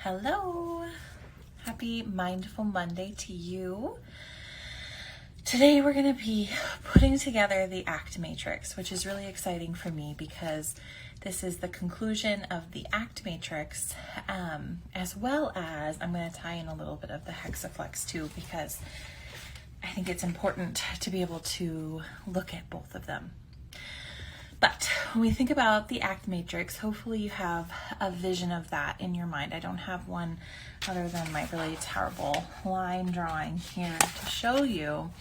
Hello, happy Mindful Monday to you. Today we're going to be putting together the ACT matrix, which is really exciting for me because this is the conclusion of the ACT matrix, as well as I'm going to tie in a little bit of the hexaflex too, because I think it's important to be able to look at both of them. But when we think about the ACT matrix, hopefully you have a vision of that in your mind. I don't have one other than my really terrible line drawing here to show you.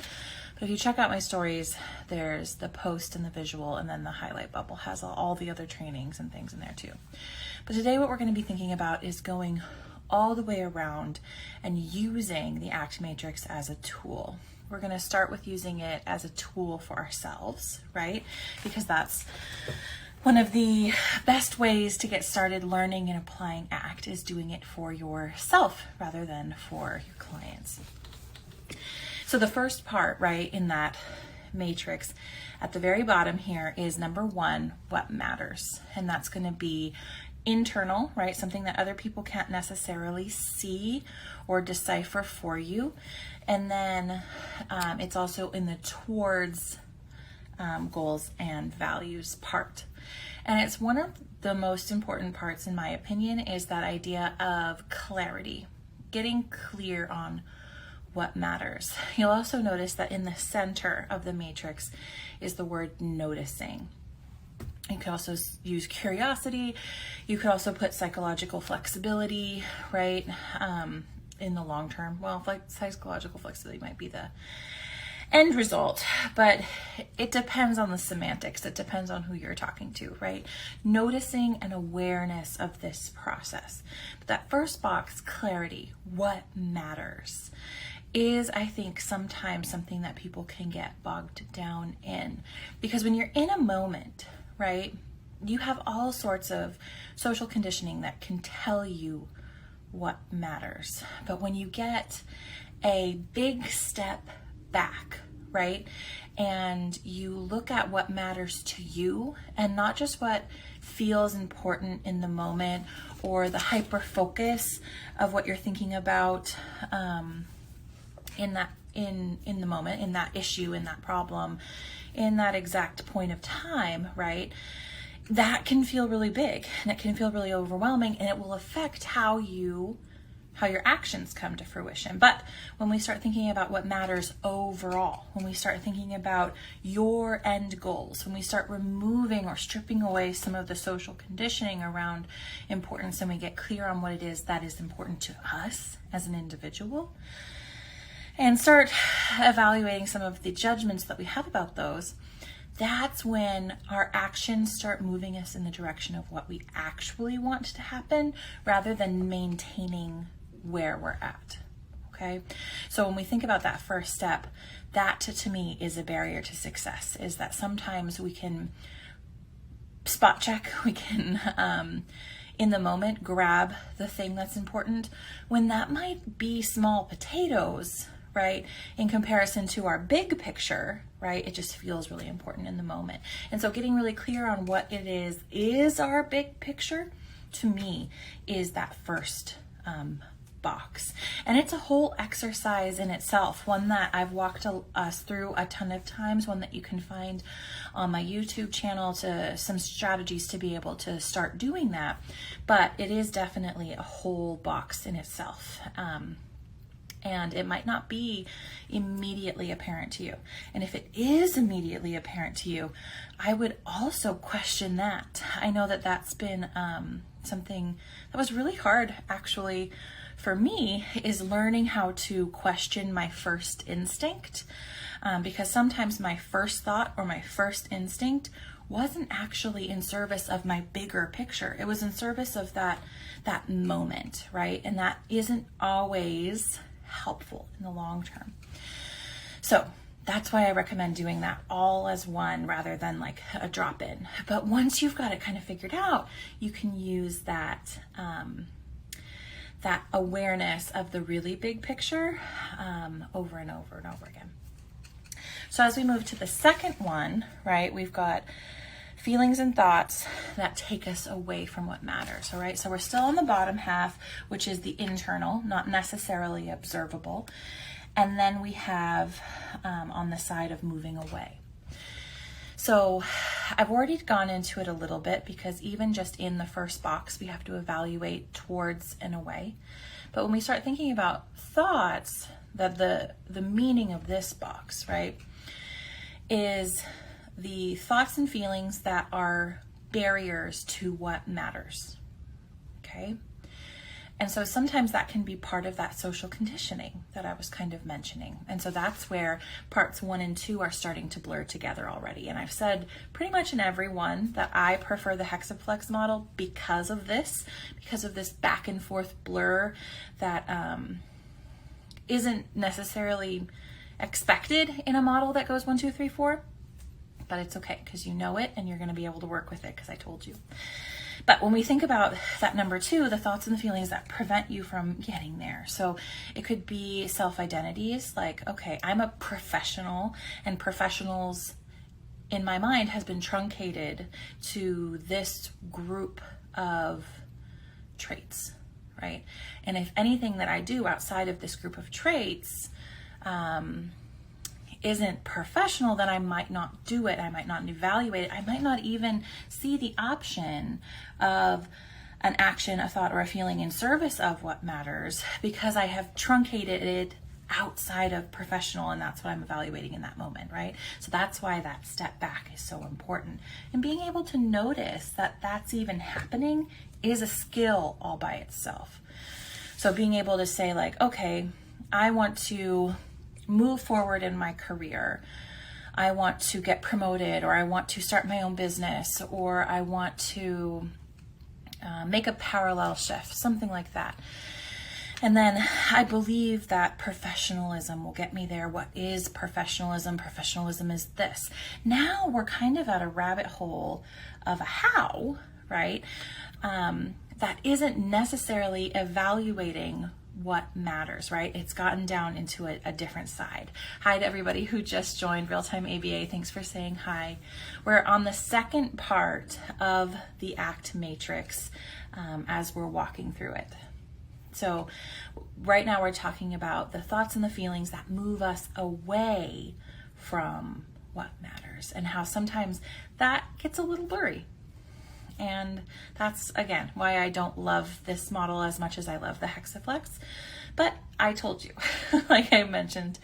But if you check out my stories, there's the post and the visual, and then the highlight bubble has all the other trainings and things in there too. But today what we're going to be thinking about is going all the way around and using the ACT matrix as a tool. We're going to start with using it as a tool for ourselves, right? Because that's one of the best ways to get started learning and applying ACT, is doing it for yourself rather than for your clients. So the first part, right, in that matrix at the very bottom here is number one, what matters. And that's going to be internal, right? Something that other people can't necessarily see or decipher for you. And then it's also in the towards goals and values part. And it's one of the most important parts, in my opinion, is that idea of clarity, getting clear on what matters. You'll also notice that in the center of the matrix is the word noticing. You could also use curiosity. You could also put psychological flexibility, right? In the long term. Well, psychological flexibility might be the end result, but it depends on the semantics. It depends on who you're talking to, right? Noticing and awareness of this process. But that first box, clarity, what matters, is, I think, sometimes something that people can get bogged down in. Because when you're in a moment, right, you have all sorts of social conditioning that can tell you what matters. But when you get a big step back, right, and you look at what matters to you and not just what feels important in the moment or the hyper focus of what you're thinking about in the moment, in that issue, in that problem, in that exact point of time, right? That can feel really big and it can feel really overwhelming, and it will affect how your actions come to fruition. But when we start thinking about what matters overall, when we start thinking about your end goals, when we start removing or stripping away some of the social conditioning around importance, and we get clear on what it is that is important to us as an individual, and start evaluating some of the judgments that we have about those, that's when our actions start moving us in the direction of what we actually want to happen rather than maintaining where we're at, okay? So when we think about that first step, that to me is a barrier to success, is that sometimes we can spot check, we can in the moment grab the thing that's important when that might be small potatoes, right? In comparison to our big picture, right? It just feels really important in the moment. And so getting really clear on what it is our big picture, to me, is that first box. And it's a whole exercise in itself, one that I've walked us through a ton of times, one that you can find on my YouTube channel, to some strategies to be able to start doing that. But it is definitely a whole box in itself. And it might not be immediately apparent to you. And if it is immediately apparent to you, I would also question that. I know that that's been something that was really hard, actually, for me, is learning how to question my first instinct. Because sometimes my first thought or my first instinct wasn't actually in service of my bigger picture. It was in service of that moment, right? And that isn't always helpful in the long term. So that's why I recommend doing that all as one rather than like a drop in. But once you've got it kind of figured out, you can use that that awareness of the really big picture over and over and over again. So as we move to the second one, right, we've got feelings and thoughts that take us away from what matters. All right, so we're still on the bottom half, which is the internal, not necessarily observable. And then we have on the side of moving away. So I've already gone into it a little bit, because even just in the first box, we have to evaluate towards and away. But when we start thinking about thoughts, that the meaning of this box, right, is the thoughts and feelings that are barriers to what matters, okay? And so sometimes that can be part of that social conditioning that I was kind of mentioning. And so that's where parts 1 and 2 are starting to blur together already. And I've said pretty much in every one that I prefer the hexaplex model because of this back and forth blur that isn't necessarily expected in a model that goes 1, 2, 3, 4. But it's okay, because you know it and you're going to be able to work with it, because I told you. But when we think about that number 2, the thoughts and the feelings that prevent you from getting there. So it could be self-identities, like, okay, I'm a professional, and professionals in my mind has been truncated to this group of traits, right? And if anything that I do outside of this group of traits isn't professional, then I might not do it. I might not evaluate it. I might not even see the option of an action, a thought, or a feeling in service of what matters, because I have truncated it outside of professional, and that's what I'm evaluating in that moment, right? So that's why that step back is so important. And being able to notice that that's even happening is a skill all by itself. So being able to say, like, okay, I want to move forward in my career. I want to get promoted, or I want to start my own business, or I want to make a parallel shift, something like that. And then I believe that professionalism will get me there. What is professionalism? Professionalism is this. Now we're kind of at a rabbit hole of a how, right? That isn't necessarily evaluating what matters, right? It's gotten down into a different side. Hi to everybody who just joined Real-Time ABA. Thanks for saying hi. We're on the second part of the ACT matrix as we're walking through it. So right now we're talking about the thoughts and the feelings that move us away from what matters, and how sometimes that gets a little blurry. And that's, again, why I don't love this model as much as I love the hexaflex. But I told you, like I mentioned,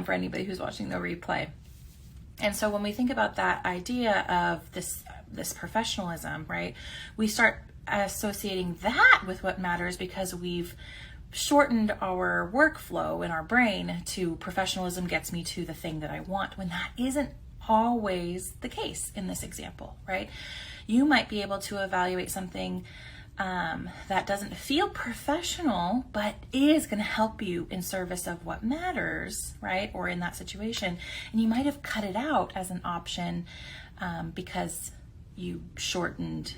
for anybody who's watching the replay. And so when we think about that idea of this professionalism, right, we start associating that with what matters, because we've shortened our workflow in our brain to professionalism gets me to the thing that I want, when that isn't always the case in this example, right? You might be able to evaluate something that doesn't feel professional, but is going to help you in service of what matters, right? Or in that situation. And you might have cut it out as an option because you shortened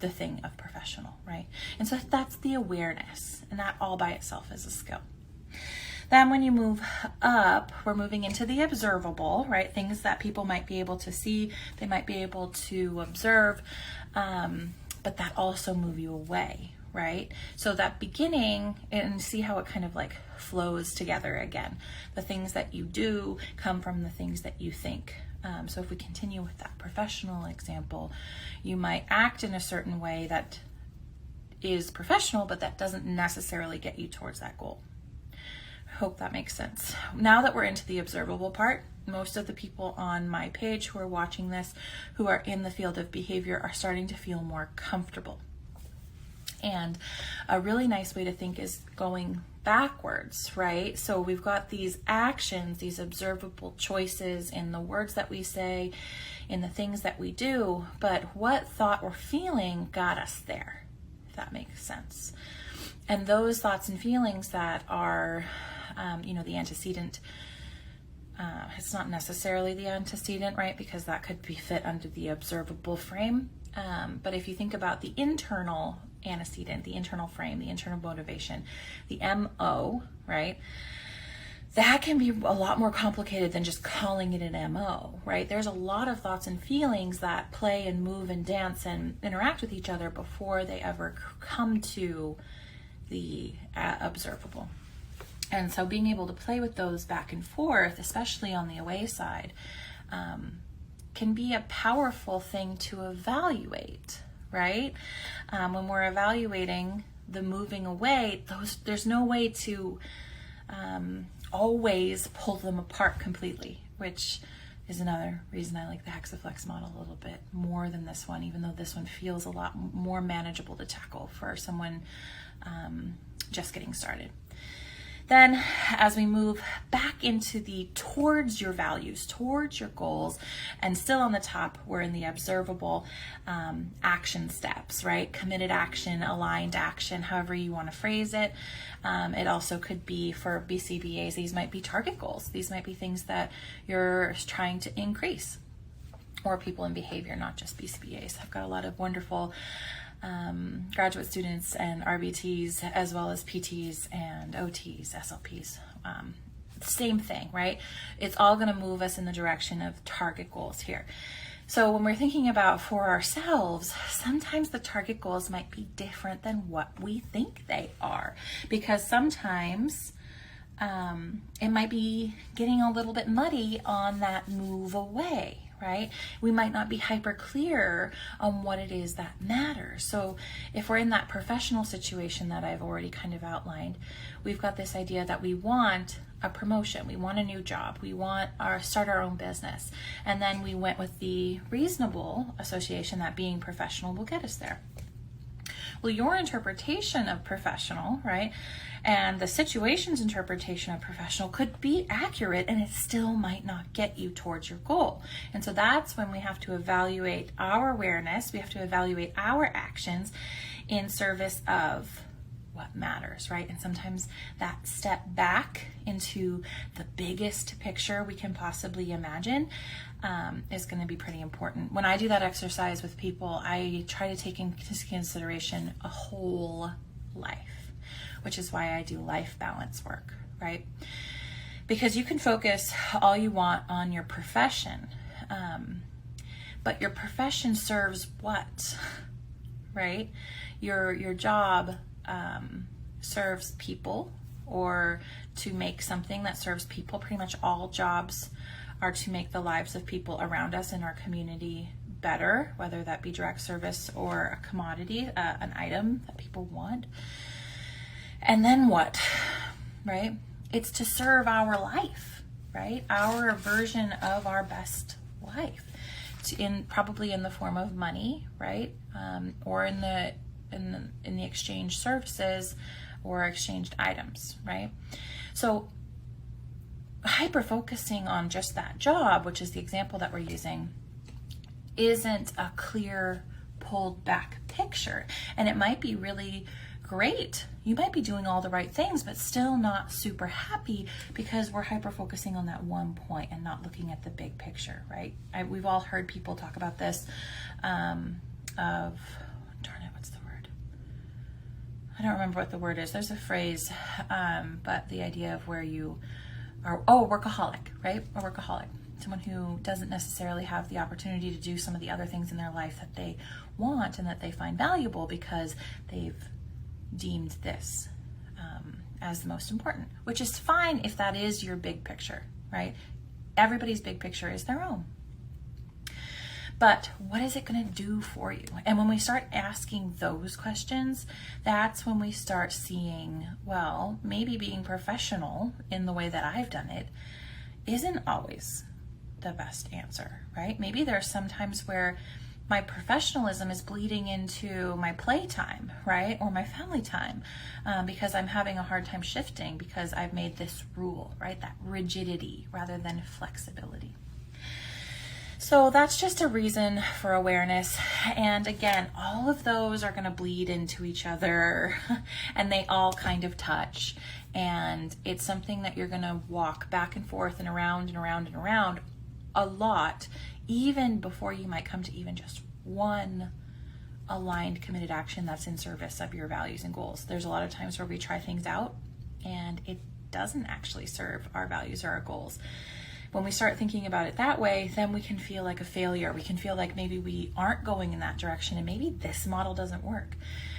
the thing of professional, right? And so that's the awareness, and that all by itself is a skill. Then when you move up, we're moving into the observable, right? Things that people might be able to see, they might be able to observe, but that also move you away, right? So that beginning, and see how it kind of like flows together again. The things that you do come from the things that you think. So if we continue with that professional example, you might act in a certain way that is professional, but that doesn't necessarily get you towards that goal. Hope that makes sense. Now that we're into the observable part, most of the people on my page who are watching this, who are in the field of behavior, are starting to feel more comfortable. And a really nice way to think is going backwards, right? So we've got these actions, these observable choices in the words that we say, in the things that we do, but what thought or feeling got us there, if that makes sense. And those thoughts and feelings that are the antecedent, it's not necessarily the antecedent, right? Because that could be fit under the observable frame. But if you think about the internal antecedent, the internal frame, the internal motivation, the MO, right? that can be a lot more complicated than just calling it an MO, right? There's a lot of thoughts and feelings that play and move and dance and interact with each other before they ever come to the observable. And so being able to play with those back and forth, especially on the away side, can be a powerful thing to evaluate, right? When we're evaluating the moving away, there's no way to always pull them apart completely, which is another reason I like the Hexaflex model a little bit more than this one, even though this one feels a lot more manageable to tackle for someone just getting started. Then as we move back into the towards your values, towards your goals, and still on the top, we're in the observable action steps, right? Committed action, aligned action, however you want to phrase it. It also could be for BCBAs, these might be target goals. These might be things that you're trying to increase, or people in behavior, not just BCBAs. I've got a lot of wonderful graduate students and RBTs, as well as PTs and OTs, SLPs. Same thing, right? It's all going to move us in the direction of target goals here. So when we're thinking about for ourselves, sometimes the target goals might be different than what we think they are, because sometimes it might be getting a little bit muddy on that move away, right? We might not be hyper clear on what it is that matters. So if we're in that professional situation that I've already kind of outlined, we've got this idea that we want a promotion, we want a new job, we want start our own business. And then we went with the reasonable association that being professional will get us there. Well, your interpretation of professional, right, and the situation's interpretation of professional could be accurate, and it still might not get you towards your goal. And so that's when we have to evaluate our awareness, we have to evaluate our actions in service of what matters, right? And sometimes that step back into the biggest picture we can possibly imagine is going to be pretty important. When I do that exercise with people, I try to take into consideration a whole life, which is why I do life balance work, right? Because you can focus all you want on your profession, but your profession serves what, right? Your job serves people, or to make something that serves people. Pretty much all jobs are to make the lives of people around us in our community better, whether that be direct service or a commodity, an item that people want. And then what, right? It's to serve our life, right? Our version of our best life, probably in the form of money, right? Or in the exchange services or exchanged items, right? So hyper focusing on just that job, which is the example that we're using, isn't a clear pulled back picture. And it might be really great. You might be doing all the right things, but still not super happy because we're hyper focusing on that one point and not looking at the big picture, right? We've all heard people talk about this what's the word? I don't remember what the word is. There's a phrase, but the idea of where you are, workaholic, right? A workaholic. Someone who doesn't necessarily have the opportunity to do some of the other things in their life that they want and that they find valuable because they've deemed this as the most important, which is fine if that is your big picture, right? Everybody's big picture is their own. But what is it going to do for you? And when we start asking those questions, that's when we start seeing, well, maybe being professional in the way that I've done it isn't always the best answer, right? Maybe there are some times where my professionalism is bleeding into my playtime, right? Or my family time, because I'm having a hard time shifting because I've made this rule, right? That rigidity rather than flexibility. So that's just a reason for awareness. And again, all of those are going to bleed into each other and they all kind of touch. And it's something that you're going to walk back and forth and around and around and around a lot, even before you might come to even just one aligned, committed action that's in service of your values and goals. There's a lot of times where we try things out and it doesn't actually serve our values or our goals. When we start thinking about it that way, then we can feel like a failure. We can feel like maybe we aren't going in that direction and maybe this model doesn't work.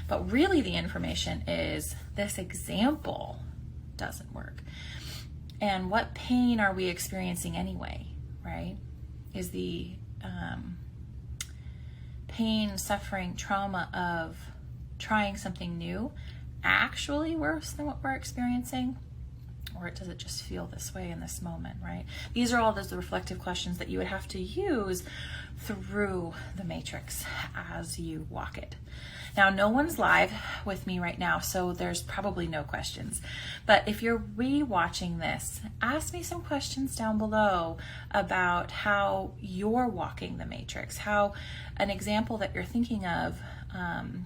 But really the information is this example doesn't work. And what pain are we experiencing anyway, right? Is the pain, suffering, trauma of trying something new actually worse than what we're experiencing? Or does it just feel this way in this moment, right? These are all those reflective questions that you would have to use through the matrix as you walk it. Now, no one's live with me right now, so there's probably no questions. But if you're re-watching this, ask me some questions down below about how you're walking the matrix, how an example that you're thinking of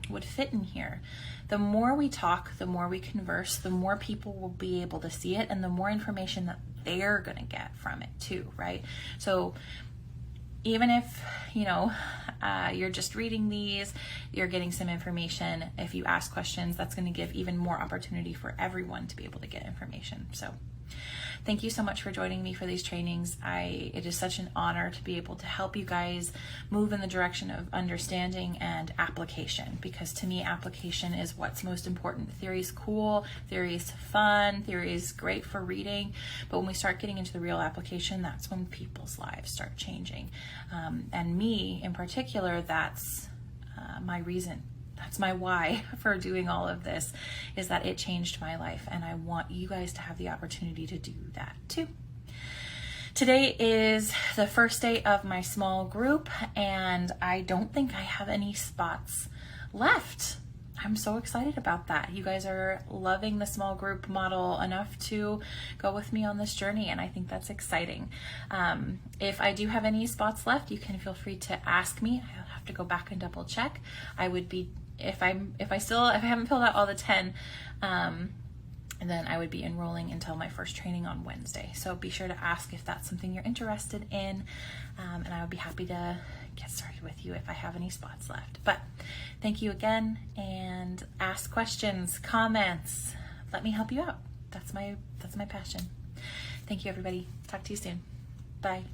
would fit in here. The more we talk, the more we converse, the more people will be able to see it and the more information that they're going to get from it too, right? So even if, you're just reading these, you're getting some information. If you ask questions, that's going to give even more opportunity for everyone to be able to get information. So thank you so much for joining me for these trainings. It is such an honor to be able to help you guys move in the direction of understanding and application, because to me, application is what's most important. Theory is cool, theory is fun, theory is great for reading, but when we start getting into the real application, that's when people's lives start changing. And me in particular, that's my reason. That's my why for doing all of this, is that it changed my life, and I want you guys to have the opportunity to do that too. Today is the first day of my small group, and I don't think I have any spots left. I'm so excited about that. You guys are loving the small group model enough to go with me on this journey, and I think that's exciting. If I do have any spots left, you can feel free to ask me. I'll have to go back and double check. I would be, if I haven't filled out all the 10, and then I would be enrolling until my first training on Wednesday. So be sure to ask if that's something you're interested in, and I would be happy to get started with you if I have any spots left. But thank you again, and ask questions, comments. Let me help you out. That's my passion. Thank you, everybody. Talk to you soon. Bye.